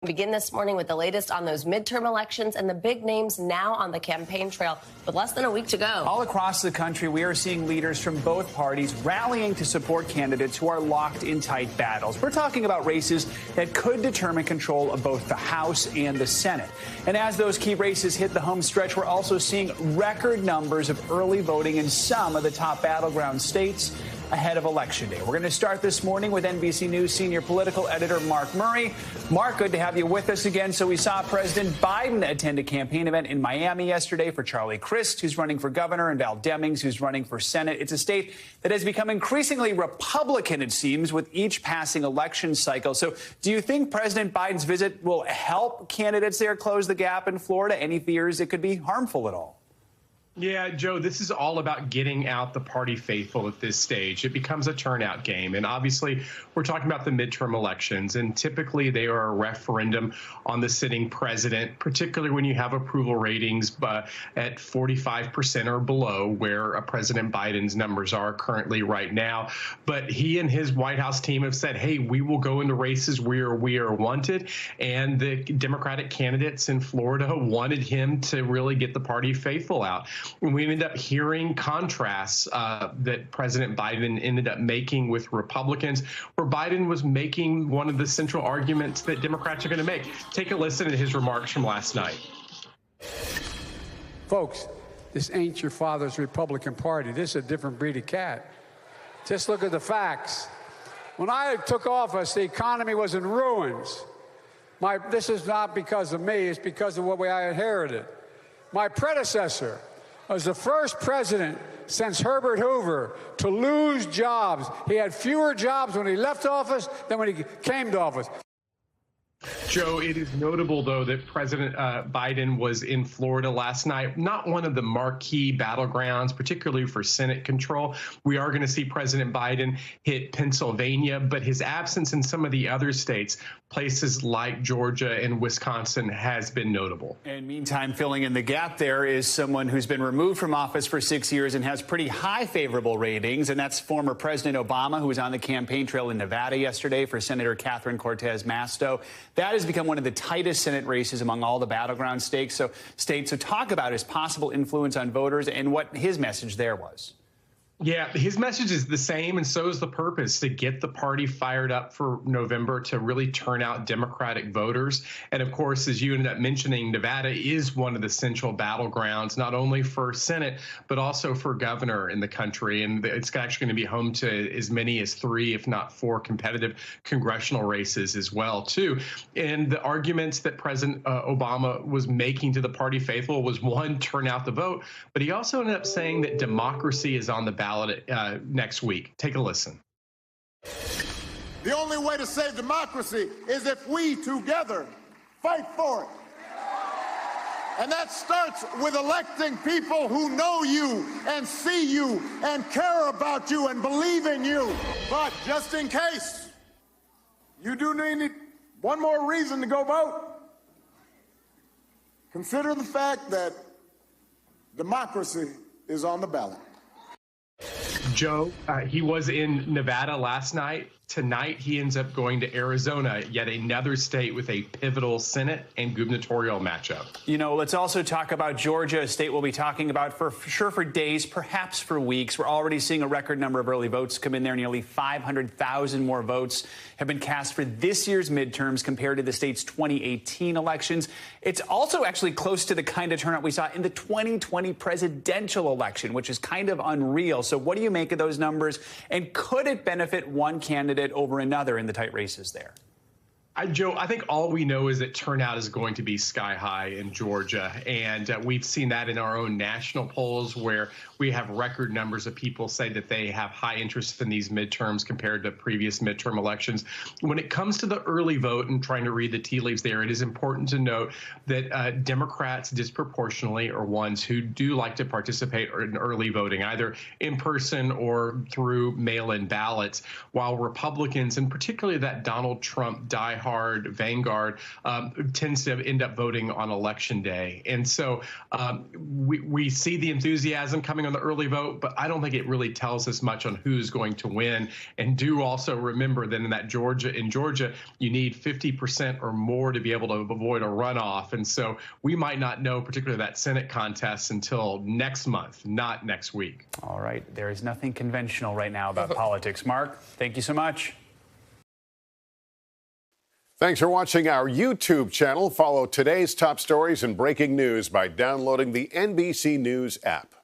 Begin this morning with the latest on those midterm elections and the big names now on the campaign trail with less than a week to go. All across the country, we are seeing leaders from both parties rallying to support candidates who are locked in tight battles. We're talking about races that could determine control of both the House and the Senate. And as those key races hit the home stretch, we're also seeing record numbers of early voting in some of the top battleground states ahead of Election Day. We're going to start this morning with NBC News senior political editor Mark Murray. Mark, good to have you with us again. So we saw President Biden attend a campaign event in Miami yesterday for Charlie Crist, who's running for governor, and Val Demings, who's running for Senate. It's a state that has become increasingly Republican, it seems, with each passing election cycle. So do you think President Biden's visit will help candidates there close the gap in Florida? Any fears it could be harmful at all? Yeah, Joe, this is all about getting out the party faithful at this stage. It becomes a turnout game. And obviously, we're talking about the midterm elections, and typically they are a referendum on the sitting president, particularly when you have approval ratings at 45% or below, where President Biden's numbers are currently right now. But he and his White House team have said, hey, we will go into races where we are wanted. And the Democratic candidates in Florida wanted him to really get the party faithful out. And we ended up hearing contrasts that President Biden ended up making with Republicans, where Biden was making one of the central arguments that Democrats are going to make. Take a listen to his remarks from last night. Folks, this ain't your father's Republican Party. This is a different breed of cat. Just look at the facts. When I took office, the economy was in ruins. This is not because of me. It's because of what I inherited. My predecessor was the first president since Herbert Hoover to lose jobs. He had fewer jobs when he left office than when he came to office. Joe, it is notable, though, that President Biden was in Florida last night, not one of the marquee battlegrounds, particularly for Senate control. We are going to see President Biden hit Pennsylvania, but his absence in some of the other states, places like Georgia and Wisconsin, has been notable. And meantime, filling in the gap there is someone who's been removed from office for 6 years and has pretty high favorable ratings, and that's former President Obama, who was on the campaign trail in Nevada yesterday for Senator Catherine Cortez Masto. That has become one of the tightest Senate races among all the battleground states. So talk about his possible influence on voters and what his message there was. Yeah, his message is the same, and so is the purpose, to get the party fired up for November, to really turn out Democratic voters. And of course, as you ended up mentioning, Nevada is one of the central battlegrounds, not only for Senate, but also for governor in the country. And it's actually going to be home to as many as 3, if not 4, competitive congressional races as well, too. And the arguments that President Obama was making to the party faithful was, one, turn out the vote, but he also ended up saying that democracy is on the ballot next week. Take a listen. The only way to save democracy is if we together fight for it. And that starts with electing people who know you and see you and care about you and believe in you. But just in case you do need one more reason to go vote, consider the fact that democracy is on the ballot. Joe, he was in Nevada last night. Tonight, he ends up going to Arizona, yet another state with a pivotal Senate and gubernatorial matchup. You know, let's also talk about Georgia, a state we'll be talking about for sure for days, perhaps for weeks. We're already seeing a record number of early votes come in there. Nearly 500,000 more votes have been cast for this year's midterms compared to the state's 2018 elections. It's also actually close to the kind of turnout we saw in the 2020 presidential election, which is kind of unreal. So what do you make of those numbers? And could it benefit one candidate over another in the tight races there? Joe, I think all we know is that turnout is going to be sky high in Georgia. And we've seen that in our own national polls, where we have record numbers of people say that they have high interest in these midterms compared to previous midterm elections. When it comes to the early vote and trying to read the tea leaves there, it is important to note that Democrats disproportionately are ones who do like to participate in early voting, either in person or through mail-in ballots, while Republicans, and particularly that Donald Trump diehard diehard Vanguard, tends to end up voting on Election Day. And so we see the enthusiasm coming on the early vote, but I don't think it really tells us much on who's going to win. And do also remember that in Georgia, you need 50% or more to be able to avoid a runoff. And so we might not know, particularly that Senate contest, until next month, not next week. All right. There is nothing conventional right now about politics. Mark, thank you so much. Thanks for watching our YouTube channel. Follow today's top stories and breaking news by downloading the NBC News app.